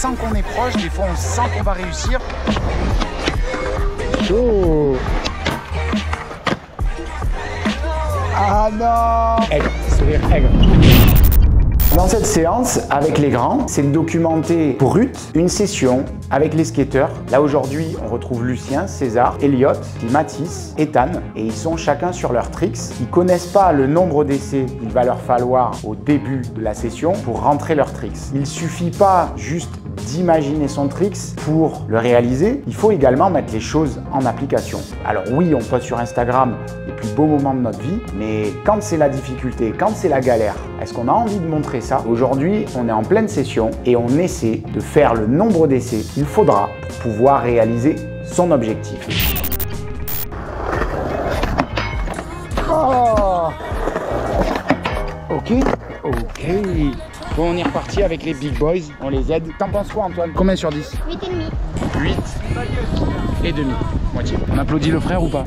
sent qu'on est proche, des fois on sent qu'on va réussir. Chaud. Ah non. Aigle, sourire aigle. Dans cette séance, avec les grands, c'est de documenter brut une session avec les skateurs. Là aujourd'hui, on retrouve Lucien, César, Elliot, Mathis, Ethan, et ils sont chacun sur leurs tricks. Ils connaissent pas le nombre d'essais qu'il va leur falloir au début de la session pour rentrer leurs tricks. Il suffit pas juste d'imaginer son tricks pour le réaliser, il faut également mettre les choses en application. Alors oui, on poste sur Instagram les plus beaux moments de notre vie, mais quand c'est la difficulté, quand c'est la galère, est-ce qu'on a envie de montrer ça? Aujourd'hui, on est en pleine session et on essaie de faire le nombre d'essais qu'il faudra pour pouvoir réaliser son objectif. Oh. Ok. Bon, on est reparti avec les big boys, on les aide. T'en penses quoi, Antoine? Combien sur 10? 8,5. 8 et demi, moitié. On applaudit le frère ou pas?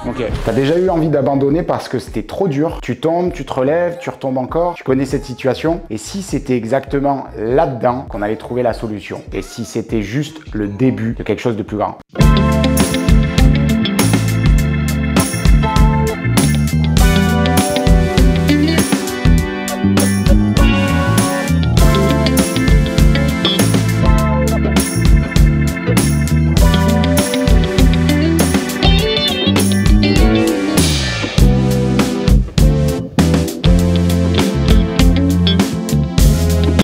Ok. T'as déjà eu envie d'abandonner parce que c'était trop dur? Tu tombes, tu te relèves, tu retombes encore. Tu connais cette situation? Et si c'était exactement là-dedans qu'on allait trouver la solution? Et si c'était juste le début de quelque chose de plus grand?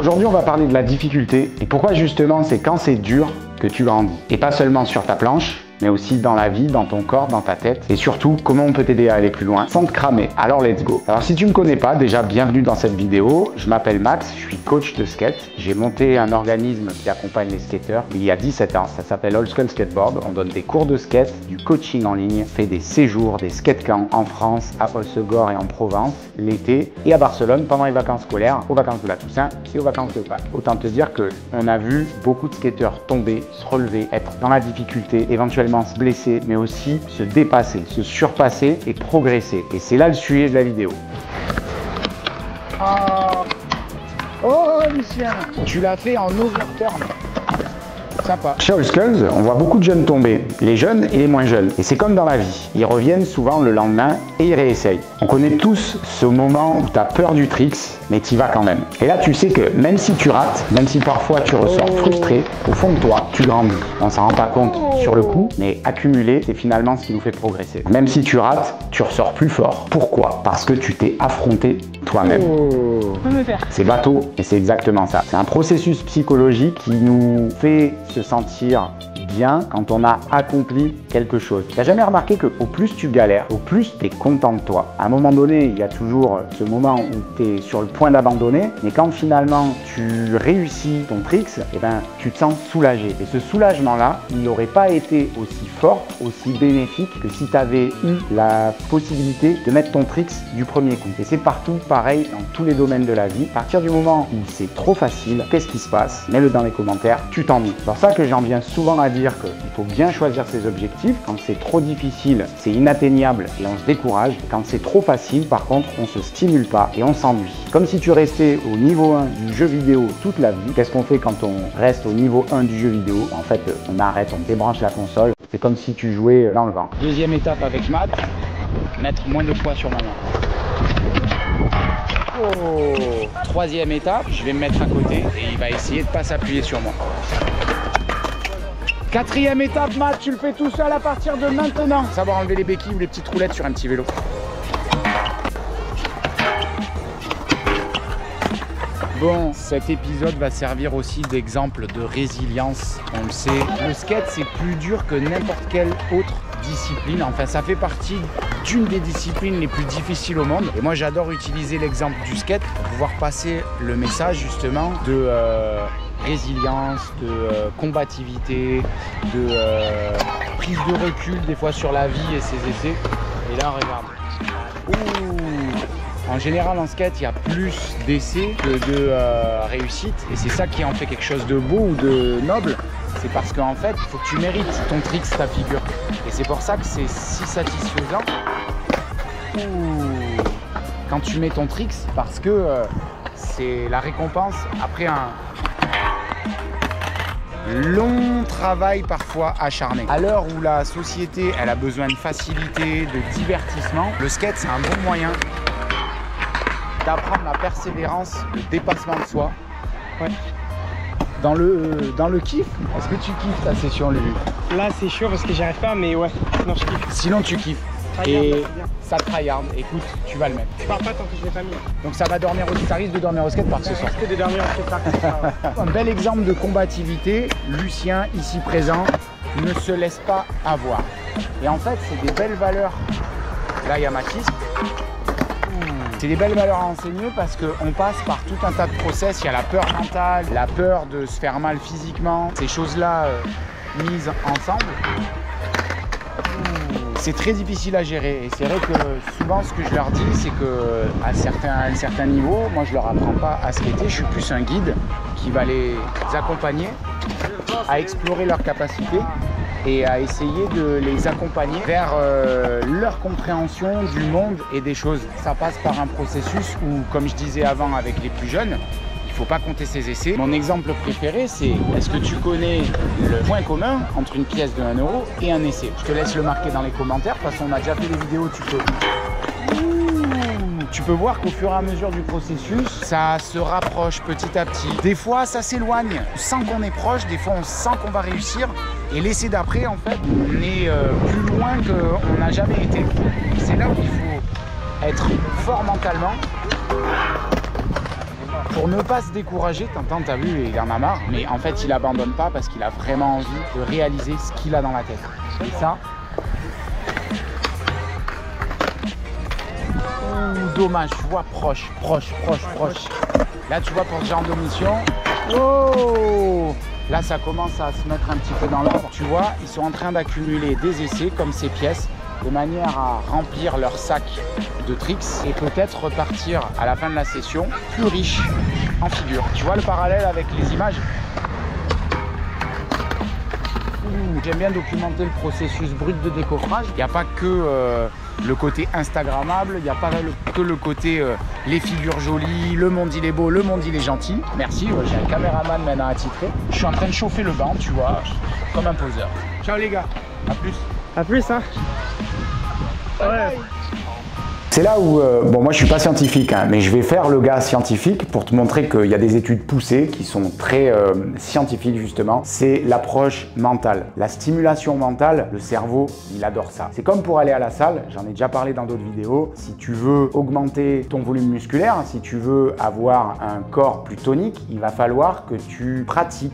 Aujourd'hui, on va parler de la difficulté et pourquoi justement c'est quand c'est dur que tu grandis. Et pas seulement sur ta planche, mais aussi dans la vie, dans ton corps, dans ta tête. Et surtout, comment on peut t'aider à aller plus loin sans te cramer. Alors let's go. Alors si tu me connais pas, déjà bienvenue dans cette vidéo. Je m'appelle Max, je suis coach de skate. J'ai monté un organisme qui accompagne les skateurs il y a 17 ans. Ça s'appelle Old School Skateboard. On donne des cours de skate, du coaching en ligne, on fait des séjours, des skate camps en France, à Hossegor et en Provence, l'été, et à Barcelone pendant les vacances scolaires, aux vacances de la Toussaint et aux vacances de Pâques. Autant te dire que on a vu beaucoup de skateurs tomber, se relever, être dans la difficulté, éventuellement se blesser, mais aussi se dépasser, se surpasser et progresser. Et c'est là le sujet de la vidéo. Oh, Lucien, tu l'as fait en overturn. Sympa. Chez Old Skulls, on voit beaucoup de jeunes tomber, les jeunes et les moins jeunes. Et c'est comme dans la vie, ils reviennent souvent le lendemain et ils réessayent. On connaît tous ce moment où tu as peur du tricks, mais tu y vas quand même. Et là, tu sais que même si tu rates, même si parfois tu ressors frustré, au fond de toi, tu grandis. On s'en rend pas compte sur le coup, mais accumuler, c'est finalement ce qui nous fait progresser. Même si tu rates, tu ressors plus fort. Pourquoi? Parce que tu t'es affronté toi-même. C'est bateau, et c'est exactement ça. C'est un processus psychologique qui nous fait se sentir bien quand on a accompli quelque chose. Tu n'as jamais remarqué que au plus tu galères, au plus tu es content de toi. À un moment donné, il y a toujours ce moment où tu es sur le point d'abandonner, mais quand finalement tu réussis ton tricks, eh ben, tu te sens soulagé. Et ce soulagement-là, il n'aurait pas été aussi fort, aussi bénéfique que si tu avais eu la possibilité de mettre ton tricks du premier coup. Et c'est partout pareil dans tous les domaines de la vie. À partir du moment où c'est trop facile, qu'est-ce qui se passe? Mets-le dans les commentaires, tu t'ennuies. C'est pour ça que j'en viens souvent à dire qu'il faut bien choisir ses objectifs. Quand c'est trop difficile, c'est inatteignable et on se décourage. Quand c'est trop facile, par contre, on se stimule pas et on s'ennuie. Comme si tu restais au niveau 1 du jeu vidéo toute la vie. Qu'est-ce qu'on fait quand on reste au niveau 1 du jeu vidéo? En fait, on arrête, on débranche la console. C'est comme si tu jouais dans le vent. Deuxième étape avec Matt, mettre moins de poids sur ma main. Troisième étape, je vais me mettre à côté et il va essayer de ne pas s'appuyer sur moi. Quatrième étape, Matt, tu le fais tout seul à partir de maintenant. Savoir enlever les béquilles ou les petites roulettes sur un petit vélo. Bon, cet épisode va servir aussi d'exemple de résilience. On le sait, le skate c'est plus dur que n'importe quelle autre discipline. Enfin, ça fait partie d'une des disciplines les plus difficiles au monde. Et moi, j'adore utiliser l'exemple du skate pour pouvoir passer le message justement de résilience, de combativité, de prise de recul des fois sur la vie et ses essais. Et là, regarde. Ouh. En général, en skate, il y a plus d'essais que de réussites. Et c'est ça qui en fait quelque chose de beau ou de noble. C'est parce qu'en fait, il faut que tu mérites ton tricks, ta figure. Et c'est pour ça que c'est si satisfaisant. Ouh. Quand tu mets ton tricks, parce que c'est la récompense après un long travail parfois acharné. À l'heure où la société elle a besoin de facilité, de divertissement, le skate c'est un bon moyen d'apprendre la persévérance, le dépassement de soi. Ouais. Dans le kiff, est-ce que tu kiffes ta session, Lulu? Là c'est chaud parce que j'y arrive pas, mais ouais, non je kiffe. Sinon tu kiffes. Et ça tryhard, écoute, tu vas le mettre. Je pars pas tant que je l'ai pas mis. Donc ça va dormir au ça risque de dormir au skatepark ce soir. De dormir au skatepark. Un bel exemple de combativité, Lucien ici présent ne se laisse pas avoir. Et en fait c'est des belles valeurs. Là il y a Mathis. C'est des belles valeurs à enseigner parce qu'on passe par tout un tas de process. Il y a la peur mentale, la peur de se faire mal physiquement. Ces choses-là mises ensemble, c'est très difficile à gérer. Et c'est vrai que souvent ce que je leur dis, c'est qu'à un certain niveau, moi je leur apprends pas à skater. Je suis plus un guide qui va les accompagner à explorer leurs capacités et à essayer de les accompagner vers leur compréhension du monde et des choses. Ça passe par un processus où, comme je disais avant avec les plus jeunes, il ne faut pas compter ses essais. Mon exemple préféré, c'est est-ce que tu connais le point commun entre une pièce de 1 € et un essai? Je te laisse le marquer dans les commentaires. De toute façon, on a déjà fait des vidéos, tu peux voir qu'au fur et à mesure du processus, ça se rapproche petit à petit. Des fois, ça s'éloigne sans qu'on est proche. Des fois, on sent qu'on va réussir. Et l'essai d'après, en fait, on est plus loin qu'on n'a jamais été. C'est là où il faut être fort mentalement pour ne pas se décourager. T'entends, t'as vu, il en a marre. Mais en fait, il abandonne pas parce qu'il a vraiment envie de réaliser ce qu'il a dans la tête. Et ça... dommage, tu vois, proche. Là, tu vois, pour ce genre de mission, oh, là, ça commence à se mettre un petit peu dans l'ordre. Tu vois, ils sont en train d'accumuler des essais comme ces pièces, de manière à remplir leur sac de tricks et peut-être repartir à la fin de la session plus riche en figure. Tu vois le parallèle avec les images? J'aime bien documenter le processus brut de décoffrage. Il n'y a pas que le côté instagrammable, il n'y a pas que le côté les figures jolies, le monde il est beau, le monde il est gentil. Merci, j'ai un caméraman maintenant attitré. Je suis en train de chauffer le banc, tu vois, comme un poseur. Ciao les gars, à plus. À plus, hein. Ouais. C'est là où, bon moi je suis pas scientifique, hein, mais je vais faire le gars scientifique pour te montrer qu'il y a des études poussées qui sont très scientifiques justement. C'est l'approche mentale. La stimulation mentale, le cerveau, il adore ça. C'est comme pour aller à la salle, j'en ai déjà parlé dans d'autres vidéos. Si tu veux augmenter ton volume musculaire, si tu veux avoir un corps plus tonique, il va falloir que tu pratiques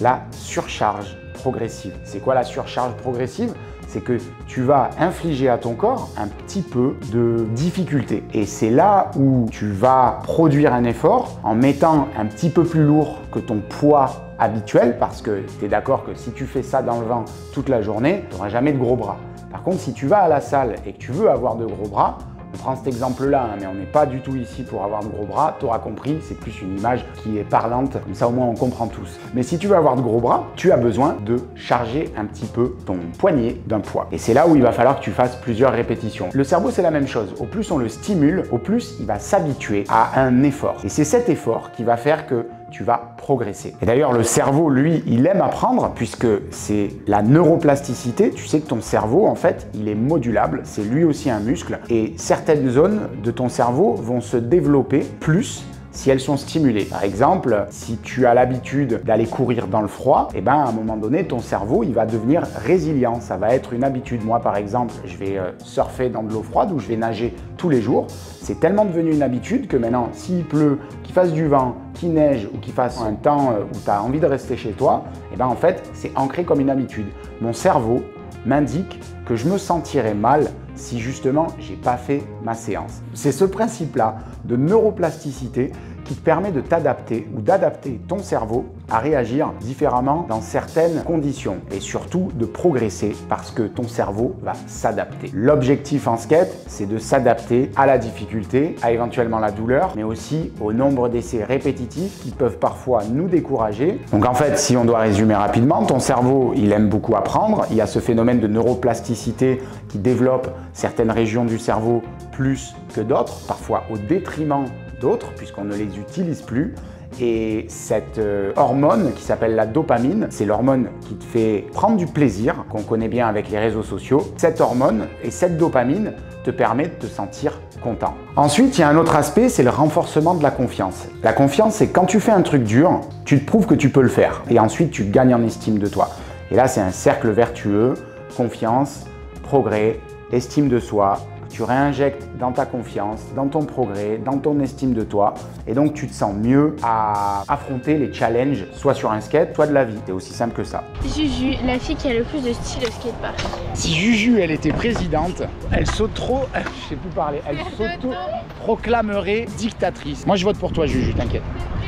la surcharge progressive. C'est quoi la surcharge progressive? C'est que tu vas infliger à ton corps un petit peu de difficulté. Et c'est là où tu vas produire un effort en mettant un petit peu plus lourd que ton poids habituel, parce que tu es d'accord que si tu fais ça dans le vent toute la journée, tu n'auras jamais de gros bras. Par contre, si tu vas à la salle et que tu veux avoir de gros bras, on prend cet exemple-là, hein, mais on n'est pas du tout ici pour avoir de gros bras, tu auras compris, c'est plus une image qui est parlante, comme ça au moins on comprend tous. Mais si tu veux avoir de gros bras, tu as besoin de charger un petit peu ton poignet d'un poids. Et c'est là où il va falloir que tu fasses plusieurs répétitions. Le cerveau, c'est la même chose. Au plus on le stimule, au plus il va s'habituer à un effort. Et c'est cet effort qui va faire que tu vas progresser. Et d'ailleurs, le cerveau, lui, il aime apprendre puisque c'est la neuroplasticité. Tu sais que ton cerveau, en fait, il est modulable. C'est lui aussi un muscle. Et certaines zones de ton cerveau vont se développer plus si elles sont stimulées. Par exemple, si tu as l'habitude d'aller courir dans le froid, et ben à un moment donné, ton cerveau, il va devenir résilient. Ça va être une habitude. Moi, par exemple, je vais surfer dans de l'eau froide ou je vais nager tous les jours. C'est tellement devenu une habitude que maintenant, s'il pleut, qu'il fasse du vent, qu'il neige ou qu'il fasse un temps où tu as envie de rester chez toi, et ben en fait, c'est ancré comme une habitude. Mon cerveau m'indique que je me sentirais mal si justement j'ai pas fait ma séance. C'est ce principe-là de neuroplasticité qui te permet de t'adapter ou d'adapter ton cerveau à réagir différemment dans certaines conditions et surtout de progresser parce que ton cerveau va s'adapter. L'objectif en skate, c'est de s'adapter à la difficulté, à éventuellement la douleur, mais aussi au nombre d'essais répétitifs qui peuvent parfois nous décourager. Donc en fait, si on doit résumer rapidement, ton cerveau, il aime beaucoup apprendre. Il y a ce phénomène de neuroplasticité qui développe certaines régions du cerveau plus que d'autres, parfois au détriment d'autres, puisqu'on ne les utilise plus. Et cette hormone qui s'appelle la dopamine, c'est l'hormone qui te fait prendre du plaisir, qu'on connaît bien avec les réseaux sociaux. Cette hormone et cette dopamine te permet de te sentir content. Ensuite, il y a un autre aspect, c'est le renforcement de la confiance. La confiance, c'est quand tu fais un truc dur, tu te prouves que tu peux le faire. Et ensuite, tu gagnes en estime de toi. Et là, c'est un cercle vertueux, confiance, progrès, estime de soi. Tu réinjectes dans ta confiance, dans ton progrès, dans ton estime de toi. Et donc, tu te sens mieux à affronter les challenges, soit sur un skate, soit de la vie. C'est aussi simple que ça. Juju, la fille qui a le plus de style au skatepark. Si Juju, elle était présidente, elle je sais plus parler, elle s'auto-proclamerait dictatrice. Moi, je vote pour toi, Juju, t'inquiète.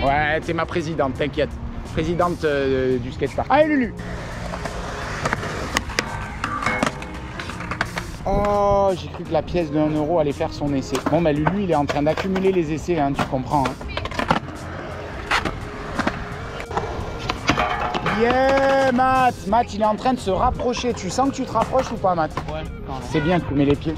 Ouais, t'es ma présidente, t'inquiète. Présidente du skatepark. Allez, Lulu! Oh, j'ai cru que la pièce de 1 euro allait faire son essai. Bon, bah Lulu, il est en train d'accumuler les essais, hein, tu comprends. Hein. Yeah, Matt! Matt, il est en train de se rapprocher. Tu sens que tu te rapproches ou pas, Matt? Ouais. C'est bien que tu mets les pieds.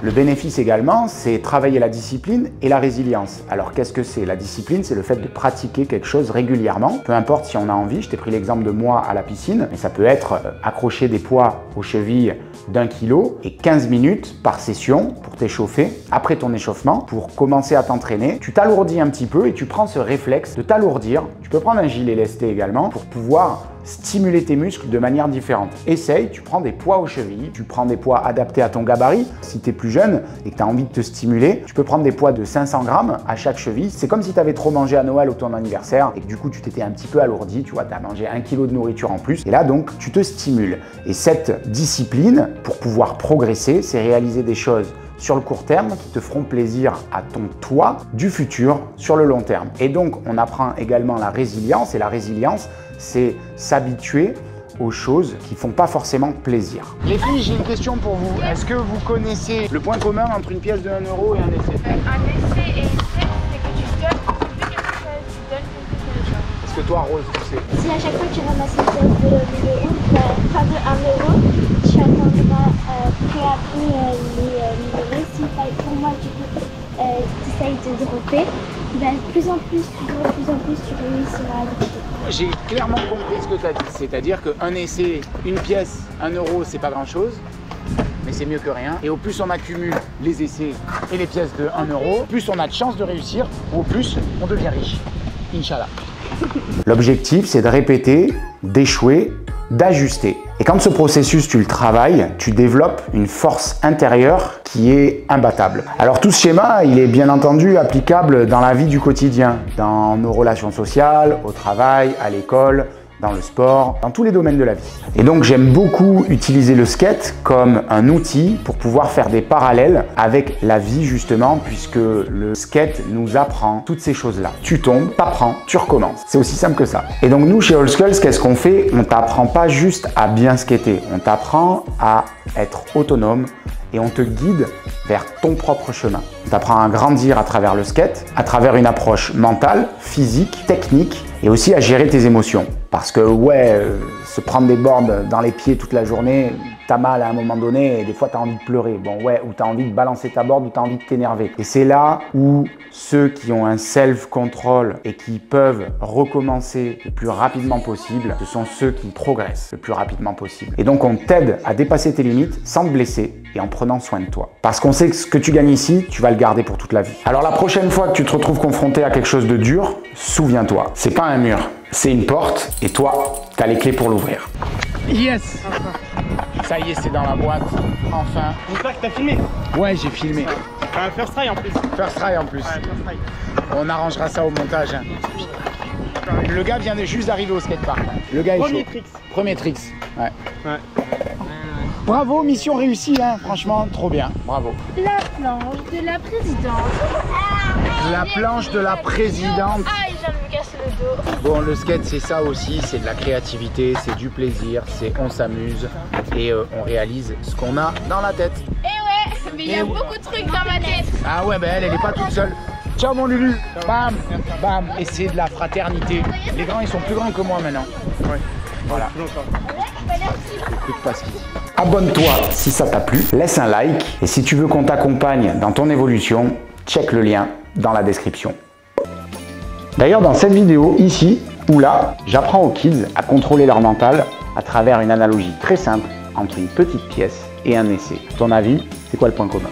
Le bénéfice également, c'est travailler la discipline et la résilience. Alors qu'est-ce que c'est? La discipline, c'est le fait de pratiquer quelque chose régulièrement, peu importe si on a envie. Je t'ai pris l'exemple de moi à la piscine, mais ça peut être accrocher des poids aux chevilles d'1 kg et 15 minutes par session pour t'échauffer. Après ton échauffement, pour commencer à t'entraîner, tu t'alourdis un petit peu et tu prends ce réflexe de t'alourdir. Tu peux prendre un gilet lesté également pour pouvoir stimuler tes muscles de manière différente. Essaye, tu prends des poids aux chevilles, tu prends des poids adaptés à ton gabarit. Si tu es plus jeune et que tu as envie de te stimuler, tu peux prendre des poids de 500 grammes à chaque cheville. C'est comme si tu avais trop mangé à Noël ou ton anniversaire et que du coup tu t'étais un petit peu alourdi, tu vois, tu as mangé 1 kg de nourriture en plus. Et là donc, tu te stimules. Et cette discipline, pour pouvoir progresser, c'est réaliser des choses sur le court terme qui te feront plaisir à ton toi du futur sur le long terme. Et donc, on apprend également la résilience. Et la résilience, c'est s'habituer aux choses qui font pas forcément plaisir. Les filles, j'ai une question pour vous. Est-ce que vous connaissez le point commun entre une pièce de 1 euro et un essai? Un essai et essai, c'est que tu donnes quelque chose, tu donnes quelque chose. Est-ce que toi, Rose, tu sais? Si à chaque fois tu ramasses une pièce de 1 euro, enfin de 1 euro, tu atteindras peu à peu les numéros. Si pour moi tu essayes de dropper, de plus en plus, tu réussiras à dropper. J'ai clairement compris ce que tu as dit. C'est-à-dire qu'un essai, une pièce, 1 euro, c'est pas grand-chose. Mais c'est mieux que rien. Et au plus on accumule les essais et les pièces de 1 euro, plus on a de chances de réussir, ou au plus on devient riche. Inch'Allah. L'objectif, c'est de répéter, d'échouer, d'ajuster. Et quand ce processus, tu le travailles, tu développes une force intérieure qui est imbattable. Alors tout ce schéma, il est bien entendu applicable dans la vie du quotidien, dans nos relations sociales, au travail, à l'école, dans le sport, dans tous les domaines de la vie. Et donc j'aime beaucoup utiliser le skate comme un outil pour pouvoir faire des parallèles avec la vie justement, puisque le skate nous apprend toutes ces choses-là. Tu tombes, t'apprends, tu recommences. C'est aussi simple que ça. Et donc nous chez All Skulls, qu'est-ce qu'on fait? On t'apprend pas juste à bien skater, on t'apprend à être autonome et on te guide vers ton propre chemin. On t'apprend à grandir à travers le skate, à travers une approche mentale, physique, technique et aussi à gérer tes émotions. Parce que ouais, se prendre des boards dans les pieds toute la journée, t'as mal à un moment donné et des fois t'as envie de pleurer. Bon ouais, ou t'as envie de balancer ta board ou t'as envie de t'énerver. Et c'est là où ceux qui ont un self-control et qui peuvent recommencer le plus rapidement possible, ce sont ceux qui progressent le plus rapidement possible. Et donc on t'aide à dépasser tes limites sans te blesser et en prenant soin de toi. Parce qu'on sait que ce que tu gagnes ici, tu vas le garder pour toute la vie. Alors la prochaine fois que tu te retrouves confronté à quelque chose de dur, souviens-toi, c'est pas un mur, c'est une porte et toi, tu as les clés pour l'ouvrir. Yes! Ça y est, c'est dans la boîte. Enfin. J'espère que t'as filmé. Ouais, j'ai filmé. First try en plus. First try en plus. Ouais, first try. On arrangera ça au montage. Hein. Le gars vient juste d'arriver au skatepark. Le gars est Premier chaud. tricks. Premier tricks. Ouais. Ouais. Bravo, mission réussie, hein. Franchement, trop bien. Bravo. La planche de la présidente. La planche de la présidente. Aïe, je viens de me casser le dos. Bon, le skate, c'est ça aussi. C'est de la créativité, c'est du plaisir, c'est on s'amuse et on réalise ce qu'on a dans la tête. Eh ouais, mais il y a beaucoup de trucs dans ma tête. Ah ouais, ben elle est pas toute seule. Ciao mon Lulu. Bam, bam. Et c'est de la fraternité. Les grands, ils sont plus grands que moi maintenant. Ouais. Voilà. Longtemps. Écoute pas ce qu'il dit. Abonne-toi si ça t'a plu, laisse un like et si tu veux qu'on t'accompagne dans ton évolution, check le lien dans la description. D'ailleurs, dans cette vidéo, ici ou là, j'apprends aux kids à contrôler leur mental à travers une analogie très simple entre une petite pièce et un essai. À ton avis, c'est quoi le point commun ?